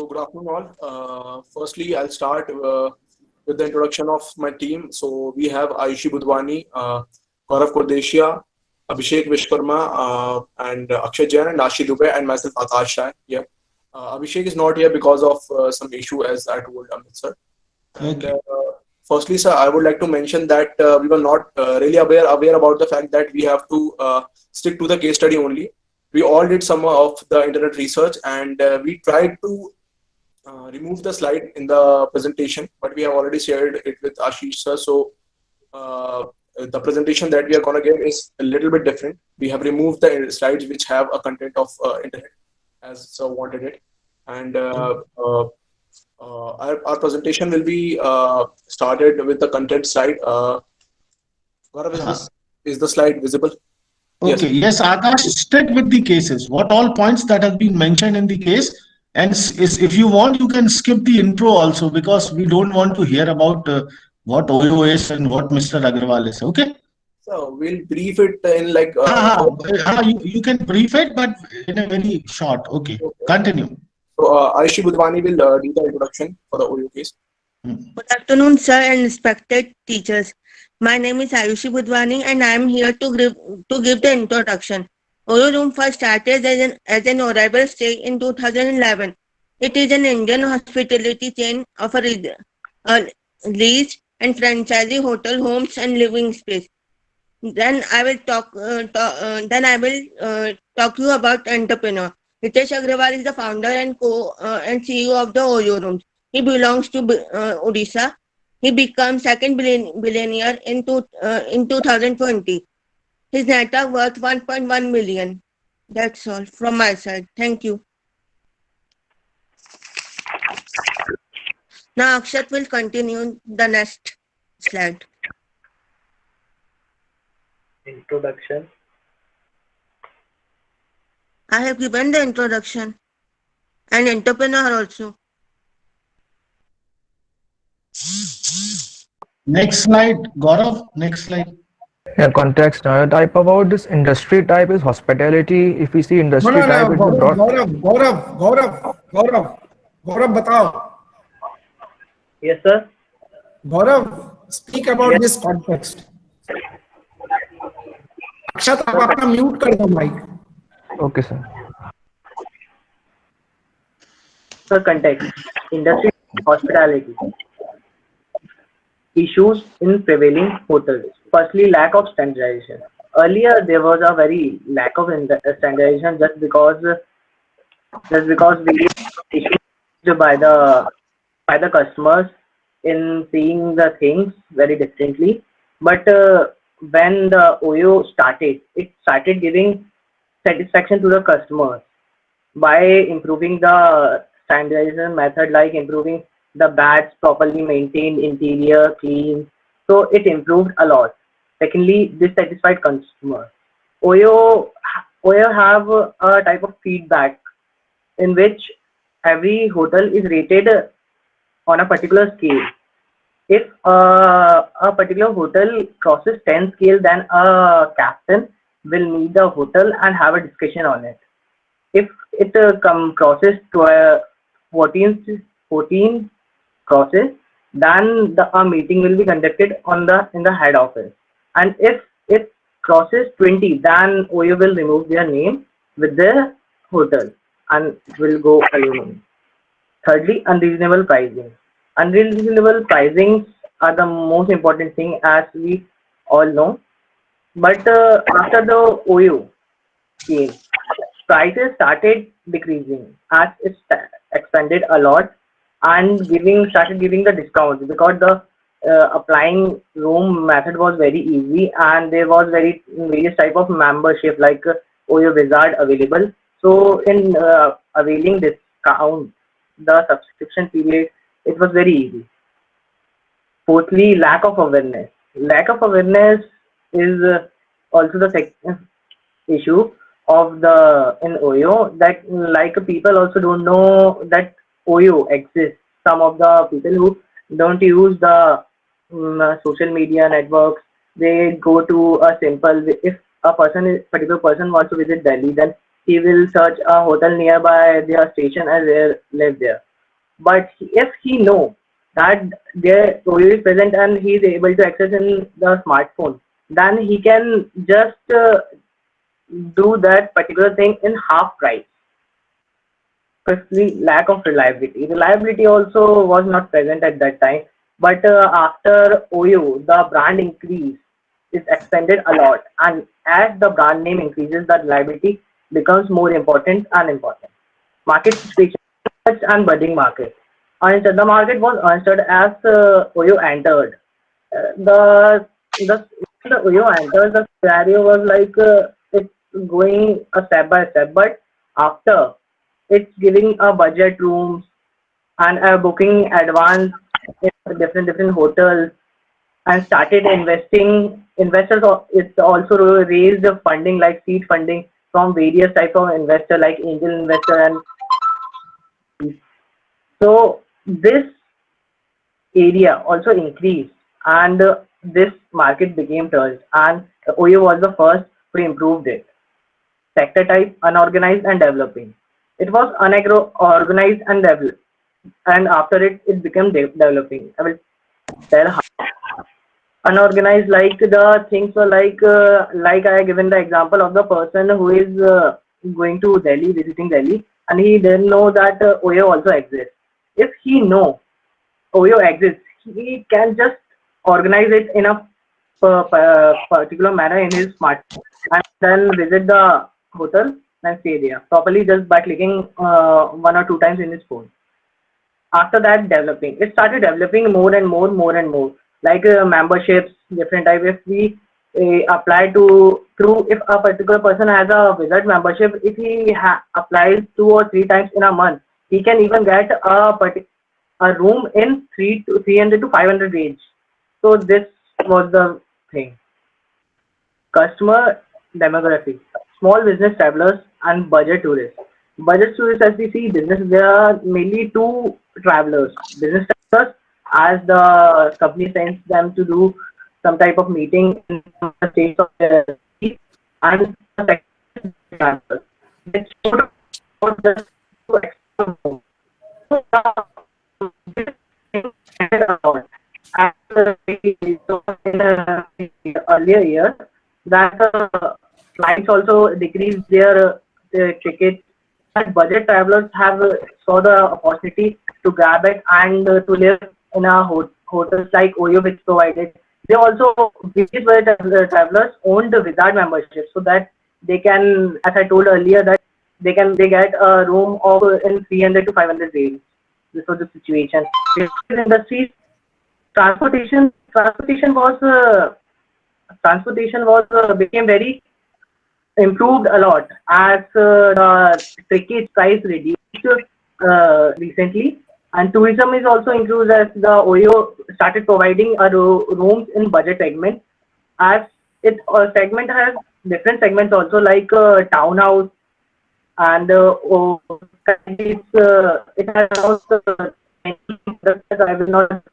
good afternoon all. Firstly, I'll start with the introduction of my team. So we have Ayushi Budwani, Gaurav Kordeshia, Abhishek Vishkarma, and Akshay Jain, and Ashi Dubey, and myself Akash Rai. Yeah. Abhishek is not here because of some issue, as I told Amit sir. And Okay. firstly, sir, I would like to mention that we were not really aware about the fact that we have to stick to the case study only. We all did some of the internet research, and we tried to remove the slide in the presentation, but we have already shared it with Ashish sir. So the presentation that we are going to give is a little bit different. We have removed the slides which have a content of internet as sir wanted it, and our presentation will be started with the content slide. Gaurav, Huh. is the slide visible? Okay. Yes. Yes, Akash, stick with the cases. What all points that have been mentioned in the case, and if you want, you can skip the intro also because we don't want to hear about what OYO is and what Mr. Agarwal is. Okay. So we'll brief it in like You can brief it, but in a very short. Okay. Continue. so Ayushi Budwani will do the introduction for the OYO case. Hmm. Good afternoon, sir, and respected teachers. My name is Ayushi Budwani, and I am here to give the introduction. Oyo Room first started as an arrival stay in 2011. It is an Indian hospitality chain of a leased and franchisee hotel, homes, and living space. Then I will talk you about entrepreneur. Hitesh Agrawal is the founder and and CEO of the Oyo Rooms. He belongs to Odisha. He becomes second billionaire in 2020. His net worth 1.1 million. That's all from my side. Thank you. Now Akshat will continue the next slide. Introduction. I have given the introduction and entrepreneur also. Next slide, Gaurav. Next slide. Yeah, context. Type about this industry type is hospitality. If we see No, industry no, type, no, it's a broad. Gaurav, बताओ. Yes, sir. Gaurav, speak about Yes, this context. अक्षत आप अपना mute कर दो mic. Okay, sir. sir. Context. Industry hospitality. Issues in prevailing hotels. Firstly, lack of standardization. Earlier, there was a very lack of standardization just because various issues by the customers in seeing the things very differently. But when the OYO started, it started giving satisfaction to the customers by improving the standardization method, like improving the beds, properly maintained, interior clean. So it improved a lot. Secondly, dissatisfied customer. OYO OYO have a type of feedback in which every hotel is rated on a particular scale. If a particular hotel crosses 10 scale, then a captain will meet the hotel and have a discussion on it. If it crosses to 14 crosses, then a meeting will be conducted in the head office. And if it crosses 20, then OYO will remove their name with the hotel and it will go alone. Thirdly, unreasonable pricing. Unreasonable pricings are the most important thing, as we all know. But after the OYO came, prices started decreasing as it expanded a lot and started giving the discounts because the applying room method was very easy and there was various type of membership like OYO Wizard available. So in availing discount, the subscription period, it was very easy. Fourthly, lack of awareness. Lack of awareness is also the second issue of the in OYO, that like people also don't know that OYO exists. Some of the people who don't use the social media networks, they go to a simple. If a particular person wants to visit Delhi, then he will search a hotel nearby their station and they live there. But if he know that there OYO is present and he is able to access in the smartphone, then he can just do that particular thing in half price. Firstly, lack of reliability. Reliability also was not present at that time. But after OYO, the brand increase is expanded a lot, and as the brand name increases, the reliability becomes more important and important. Market situation and budding market. And the market was answered as OYO entered. The OYO entered, the scenario was like it's going a step by step, but after it's giving a budget rooms and booking advance in different hotels and started investing. Investors it's also raised funding like seed funding from various type of investor like angel investor, and so this area also increased, and this market became touched, and OYO was the first to improve it. Sector type unorganized and developing. It was unorganized and developed, and after it became developing. I will tell how. Unorganized, like the things were like I have given the example of the person who is going to Delhi, visiting Delhi, and he didn't know that OYO also exists. If he know OYO exists, he can just organize it in a particular manner in his smartphone and then visit the hotel and stay there properly just by clicking one or two times in his phone. After that, developing, it started developing more and more, like memberships, different type. If we apply to through, if a particular person has a visit membership, if he applies 2 or 3 times in a month, he can even get a room in 300 to 500 range. So this was the thing. Customer demography: small business travelers and budget tourists. Budget tourists, as we see, business, there are mainly two travelers: business travelers, as the company sends them to do some type of meeting in the states of their city, and the second travelers. It's sort of just to explore home. So, this thing ended a lot. And so in the earlier years, that flights also decreased their tickets, and budget travelers have saw the opportunity to grab it and to live in a hotels like OYO, which provided. They also, these were travelers owned the Wizard membership, so that they can, as I told earlier, that they get a room of in 300 to 500 range. This was the situation. In industries, transportation was became very improved a lot as the ticket price reduced recently, and tourism is also increased as the OYO started providing rooms in budget segment, as it segment has different segments also, like townhouse, and it has also I will not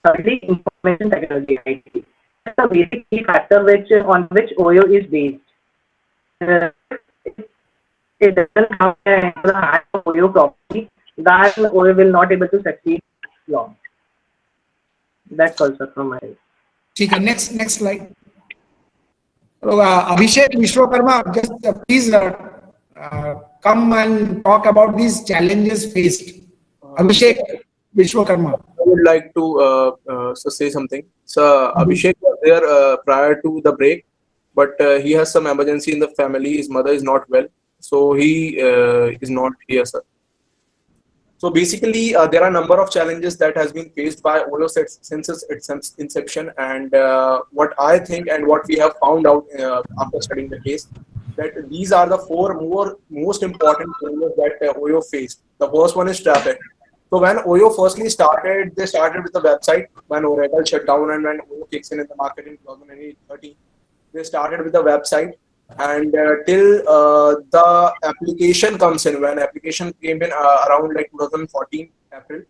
thirdly, information technology, IT. That's the basic key factor on which OYO is based. Uh, it doesn't have the hand of OYO properly, then OYO will not able to succeed long. That's also from my side. ठीक है, next slide. So, Abhishek Vishwakarma, just please come and talk about these challenges faced. Abhishek Vishwakarma. I would like to say something. So Abhishek was there prior to the break, but he has some emergency in the family. His mother is not well, so he is not here, sir. So basically, there are a number of challenges that has been faced by OYO since its inception, and what I think and what we have found out after studying the case, that these are the four most important challenges that OYO faced. The first one is traffic. So when OYO firstly started, they started with the website. When Oracle shut down and when OYO kicks in the market in 2013, they started with the website. And till the application comes in, when application came in around like 2014 April,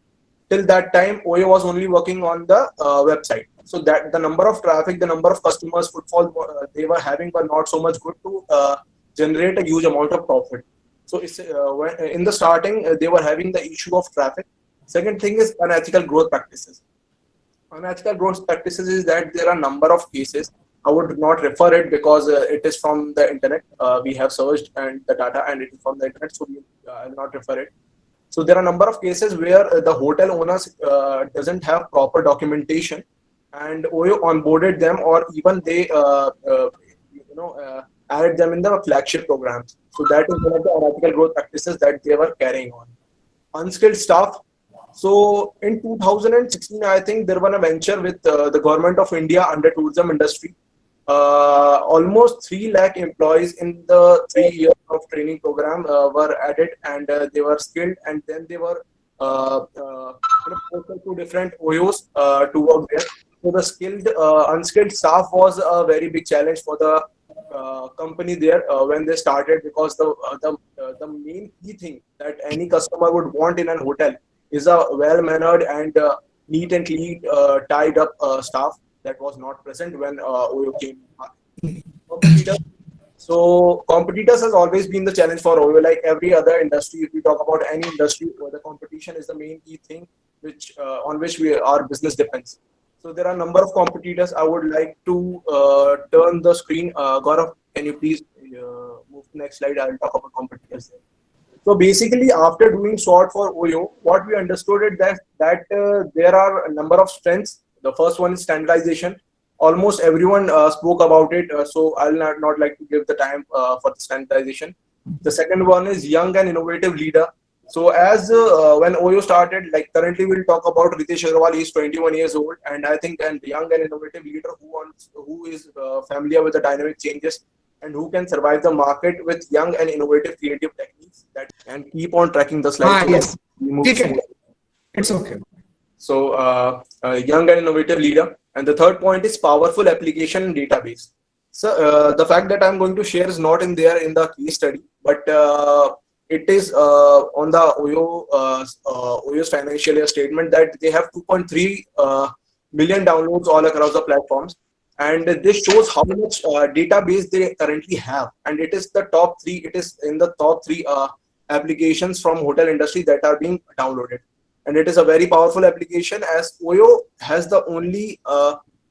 till that time OYO was only working on the website. So that the number of traffic, the number of customers footfall they were having were not so much good to generate a huge amount of profit. So it's when, in the starting they were having the issue of traffic. Second thing is unethical growth practices. Unethical growth practices is that there are number of cases. I would not refer it because it is from the internet. We have searched and the data, and it is from the internet, so I will not refer it. So there are a number of cases where the hotel owners doesn't have proper documentation, and OYO onboarded them, or even they added them in the flagship programs. So that is one of the unethical growth practices that they were carrying on. Unskilled staff. So in 2016, I think there was a venture with the government of India under tourism industry. Almost 3 lakh employees in the 3 years of training program were added, and they were skilled, and then they were posted to different OYOs to work there. So the skilled, unskilled staff was a very big challenge for the company there when they started, because the main key thing that any customer would want in an hotel is a well-mannered and neat and clean, tied up staff that was not present when OYO came. Competitors. So competitors has always been the challenge for OYO. Like every other industry, if we talk about any industry, where the competition is the main key thing which on which our business depends. So there are a number of competitors. I would like to turn the screen. Gaurav, can you please move to next slide? I'll talk about competitors there. So basically, after doing SWOT for OYO, what we understood is that there are a number of strengths. The first one is standardization. Almost everyone spoke about it, so I'll not like to give the time for the standardization. The second one is young and innovative leader. So as when OYO started, like currently we'll talk about Ritesh Agarwal. He's 21 years old, and I think a young and innovative leader who is familiar with the dynamic changes and who can survive the market with young and innovative creative techniques that and keep on tracking the slides. Yes. We move Okay. forward. It's okay. So a young and innovative leader. And the third point is powerful application and database. So the fact that I'm going to share is not in there in the case study, but it is on the OYO's financial year statement that they have 2.3 million downloads all across the platforms. And this shows how much database they currently have. And it is the top 3, it is in the top 3 applications from hotel industry that are being downloaded. And it is a very powerful application, as OYO has the only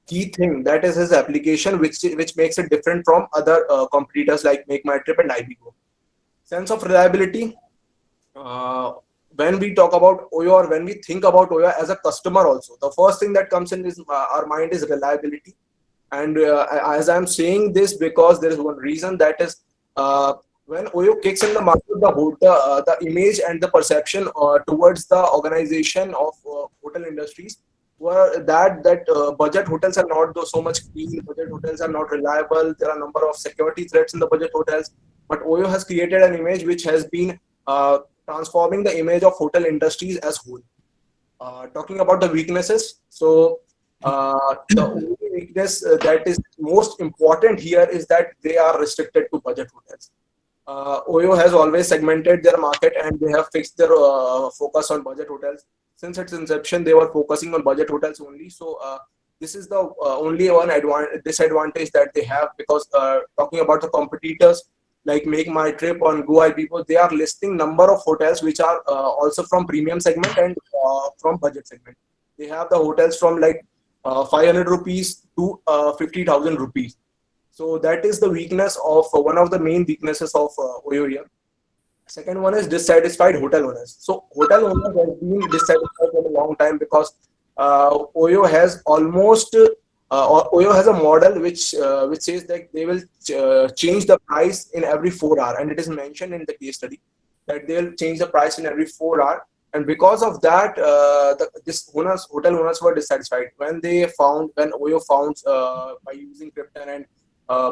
key thing, that is his application, which makes it different from other competitors like MakeMyTrip and IBGo. Sense of reliability. When we talk about OYO, or when we think about OYO as a customer also, the first thing that comes in is our mind is reliability. And as I'm saying this, because there is one reason, that is when OYO kicks in the market, the image and the perception towards the organization of hotel industries were that budget hotels are not so much clean, budget hotels are not reliable, there are a number of security threats in the budget hotels. But OYO has created an image which has been transforming the image of hotel industries as whole. Talking about the weaknesses, so the only weakness that is most important here is that they are restricted to budget hotels. OYO has always segmented their market, and they have fixed their focus on budget hotels. Since its inception, they were focusing on budget hotels only. So this is the only one disadvantage that they have, because talking about the competitors like MakeMyTrip on GoIBiBo, they are listing number of hotels which are also from premium segment and from budget segment. They have the hotels from like 500 rupees to 50,000 rupees. So that is the weakness of one of the main weaknesses of OYO here. Second one is dissatisfied hotel owners. So hotel owners have been dissatisfied for a long time, because OYO has almost OYO has a model which says that they will change the price in every 4 hours, and it is mentioned in the case study that they will change the price in every 4 hours. And because of that, hotel owners were dissatisfied when OYO found by using Krypton and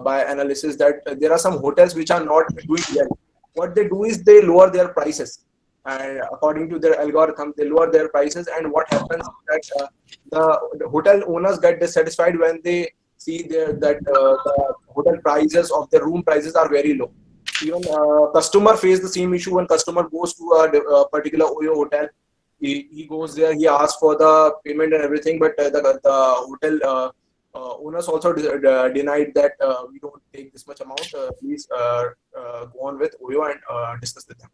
by analysis that there are some hotels which are not doing well. What they do is they lower their prices, and according to their algorithm, they lower their prices. And what happens is that the hotel owners get dissatisfied when they see that the hotel prices of the room prices are very low. Even customer face the same issue when customer goes to a particular OYO hotel. He goes there, he asks for the payment and everything, but the hotel Owners also denied that we don't take this much amount. Please go on with Oyo and discuss with them.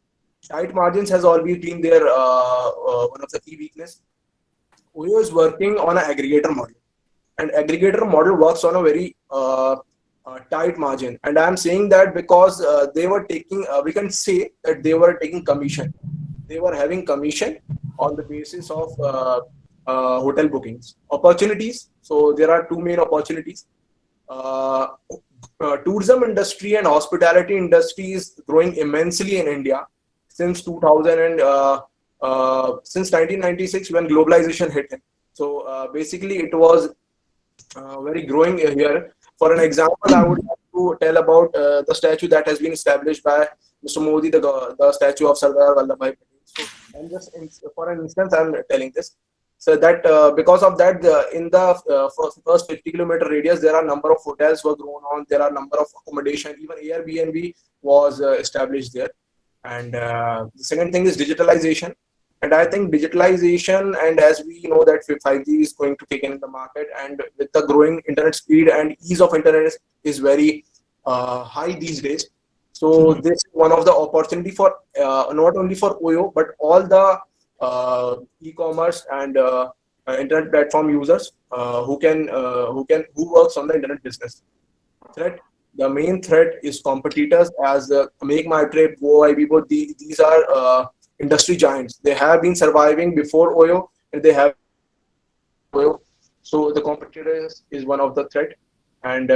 Tight margins has always been their one of the key weakness. Oyo is working on an aggregator model, and aggregator model works on a very tight margin. And I'm saying that because they were taking, we can say that they were taking commission. They were having commission on the basis of hotel bookings. Opportunities. So there are two main opportunities. Tourism industry and hospitality industry is growing immensely in India since 2000 and since 1996 when globalization hit in. So basically it was very growing here. For an example, I would like to tell about the statue that has been established by Mr. Modi, the statue of Sardar Vallabhbhai Patel. So, and just for an instance, I'm telling this. So that because of that, in the first 50-kilometer radius, there are number of hotels were grown on. There are number of accommodation. Even Airbnb was established there. And the second thing is digitalization. And I think digitalization, and as we know that 5G is going to take in the market, and with the growing internet speed and ease of internet is very high these days. So this is one of the opportunity for not only for Oyo but all the e-commerce and internet platform users who works on the internet business. Threat. The main threat is competitors as Make My Trip, GoIbibo. These are industry giants. They have been surviving before Oyo, and they have Oyo. So the competitors is one of the threat. And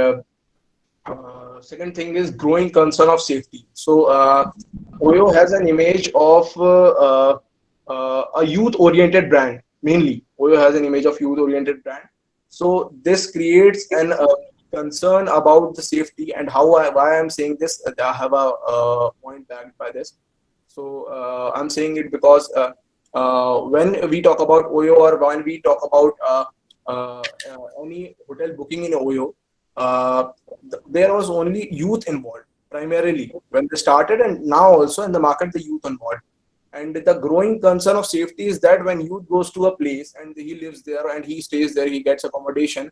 second thing is growing concern of safety. So Oyo has an image of a youth-oriented brand. Mainly, Oyo has an image of youth-oriented brand. So this creates an concern about the safety. And why I'm saying this, I have a point backed by this. So I'm saying it because when we talk about Oyo, or when we talk about any hotel booking in Oyo, there was only youth involved primarily when they started, and now also in the market the youth involved. And the growing concern of safety is that when youth goes to a place and he lives there and he stays there, he gets accommodation.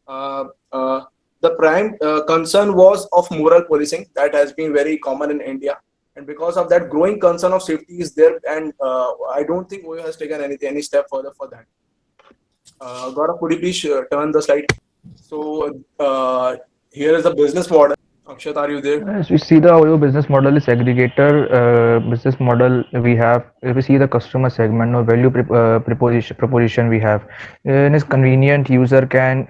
The prime concern was of moral policing that has been very common in India. And because of that, growing concern of safety is there, and I don't think Oyo has taken any step further for that. Gaurav, could you please turn the slide? So here is the business model. Akshat, are you there? As we see, the Oyo business model is aggregator business model. We have, if we see the customer segment or value proposition we have, it is convenient. User can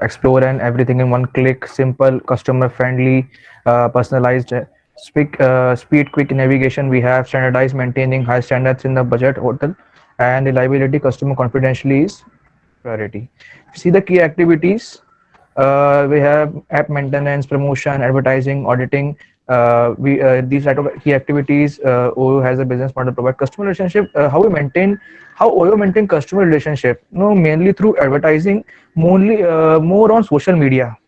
explore and everything in one click. Simple, customer friendly, personalized. Speed, quick navigation. We have standardized, maintaining high standards in the budget hotel, and reliability, customer confidentially is priority. See the key activities. We have app maintenance, promotion, advertising, auditing. These type of key activities. Oyo has a business model provide customer relationship. How Oyo maintain customer relationship? No, mainly through advertising. More on social media.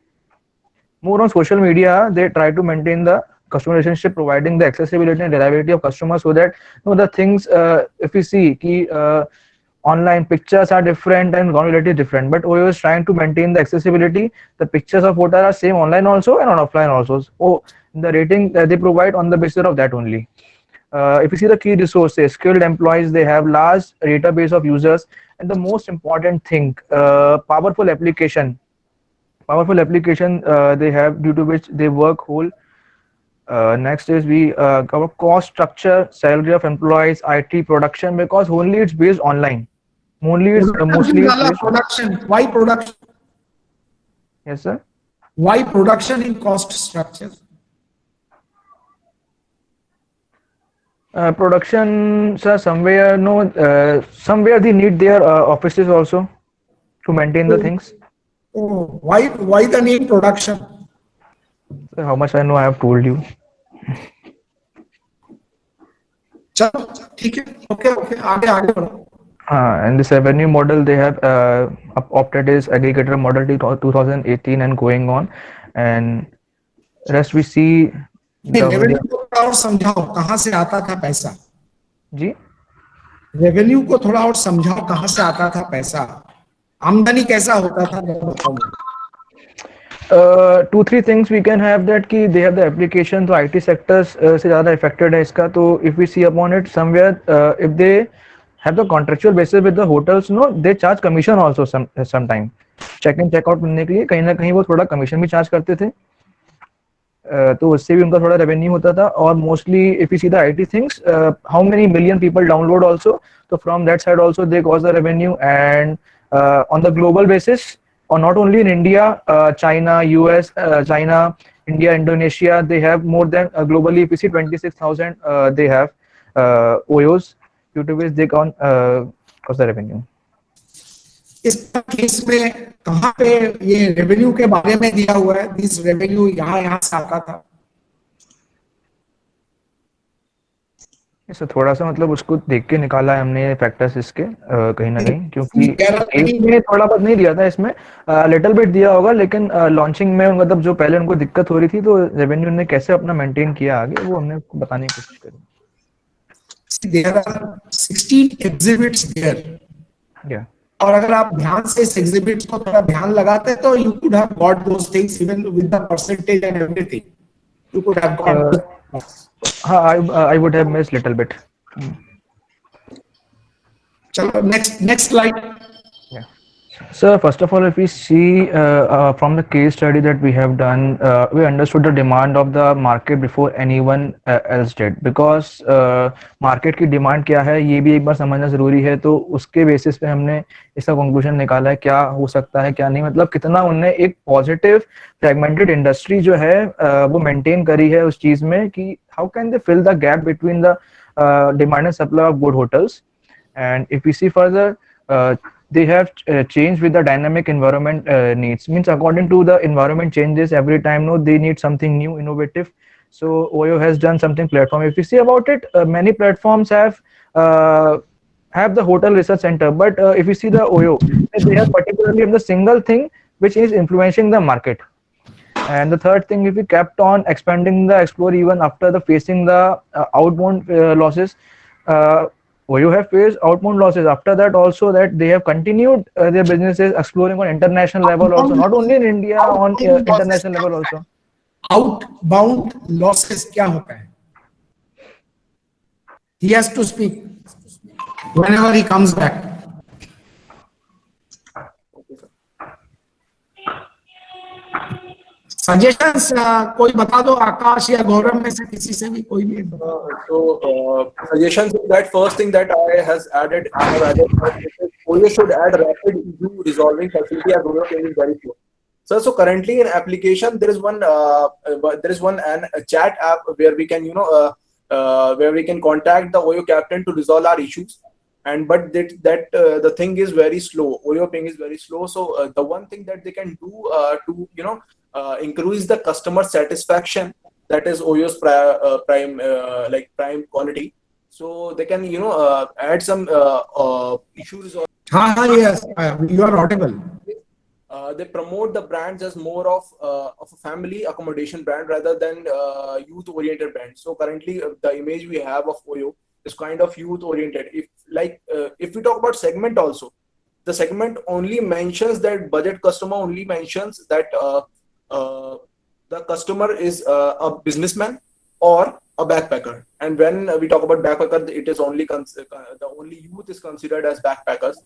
They try to maintain the customer relationship, providing the accessibility and reliability of customers, so that the things, if we see online pictures are different and ground reality is different, but Oyo is trying to maintain the accessibility. The pictures of hotel are same online also and on offline also. So the rating they provide on the basis of that only. If you see the key resources, skilled employees, they have large database of users, and the most important thing, powerful application they have, due to which they work whole. Next is we cover cost structure, salary of employees, IT, production, because only it's based online. Mostly it's based. Production. Why production? Yes, sir. Why production in cost structure? Production, sir, somewhere they need their offices also to maintain the things. Oh, why the name production? Sir, how much I know, I have told you. चलो ठीक है, okay, आगे बढ़ो. And this revenue model they have opted is aggregator model till 2018 and going on, and rest we see. Revenue को थोड़ा और समझाओ, कहाँ से आता था पैसा? जी, रेवेन्यू को थोड़ा और समझाओ, कहाँ से आता था पैसा? आमदनी कैसा होता था? Two three things we can have that कि they have the application तो IT sectors से ज़्यादा affected है इसका तो if we see upon it somewhere if they have the contractual basis with the hotels no they charge commission also sometime check in check out करने के लिए कहीं ना कहीं वो थोड़ा commission भी charge करते थे तो उससे भी उनका थोड़ा रेवेन्यू होता था और mostly if you see the IT things how many million people download also तो from that side also they got the revenue and on the global basis or not only in India, China, US, China, India, Indonesia, they have more than globally. If you see 26,000, they have OYOs due to which they can cause the revenue. इस case में कहाँ पे ये revenue के बारे में दिया हुआ है? दिस रेवेन्यू यहाँ से आता था। इससे थोड़ा सा मतलब उसको देख के निकाला है हमने फैक्टर्स इसके कहीं ना कहीं क्योंकि इसमें थोड़ा बहुत नहीं दिया था इसमें लिटिल बिट दिया होगा लेकिन लॉन्चिंग में मतलब जो पहले उनको दिक्कत हो रही थी तो रेवेन्यू ने कैसे अपना मेंटेन किया आगे वो हमने बताने की कोशिश करी। There are 16 exhibits there. Yeah. और अगर आप ध्यान से इस एग्जिबिट्स को थोड़ा ध्यान लगाते तो you could have got those things even with the percentage and everything. You could have got. I would have missed little bit. चलो next slide. Yeah. So first of all, if we see from the case study that we have done, we understood the demand of the market before anyone else did. Because market की demand क्या है ये भी एक बार समझना जरूरी है तो उसके बेसिस पे हमने इसका कंक्लूजन निकाला है क्या हो सकता है क्या नहीं मतलब कितना उनने एक पॉजिटिव फ्रेगमेंटेड इंडस्ट्री जो है वो मेंटेन करी है उस चीज में कि how can they fill the gap between the demand and supply of good hotels and if we see further they have changed with the dynamic environment needs means according to the environment changes every time no they need something new innovative so OYO has done something platform if you see about it many platforms have the hotel research center but if you see the OYO they have particularly the single thing which is influencing the market and the third thing if we kept on expanding the explore even after the facing the outbound losses OYO have faced outbound losses after that also that they have continued their businesses exploring on international level also not only in India on international level also. Outbound losses क्या होता है? He has to speak whenever he comes back. Suggestions कोई बता दो आकाश या गौरव में से किसी से भी कोई भी so suggestions is that first thing that I have added OYO should add rapid issue resolving facility as OYO is very slow. So currently in application there is one a chat app where we can where we can contact the OYO captain to resolve our issues and but the thing is very slow. OYO ping is very slow so the one thing that they can do to increase the customer satisfaction that is OYO's prime quality so they can add some issues or yes you are audible. They promote the brands as more of a family accommodation brand rather than youth oriented brand so currently the image we have of OYO is kind of youth oriented if we talk about segment also the segment only mentions that budget customer only mentions that the customer is a businessman or a backpacker and when we talk about backpacker it is only the only youth is considered as backpackers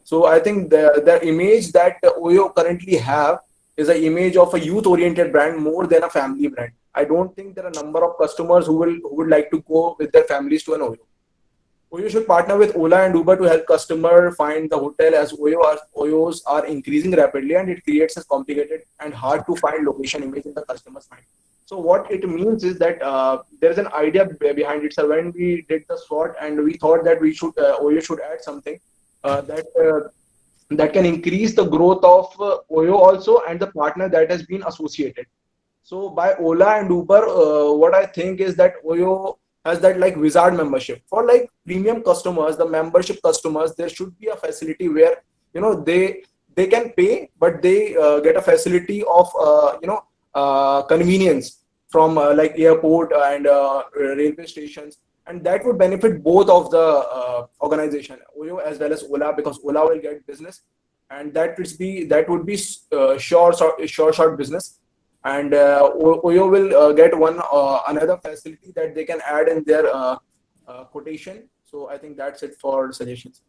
so I think the image that OYO currently have is an image of a youth oriented brand more than a family brand. I don't think there are a number of customers who would like to go with their families to an OYO. OYO should partner with Ola and Uber to help customer find the hotel as OYOs are increasing rapidly and it creates a complicated and hard to find location image in the customer's mind. So what it means is that there is an idea behind it. So when we did the SWOT and we thought that we should OYO should add something that can increase the growth of OYO also and the partner that has been associated. So by Ola and Uber, what I think is that OYO has that like wizard membership for like premium customers, the membership customers. There should be a facility where they can pay, but they get a facility of convenience from like airport and railway stations, and that would benefit both of the organization, OYO as well as Ola, because Ola will get business and that would be short business. And Oyo will get another facility that they can add in their quotation. So I think that's it for suggestions.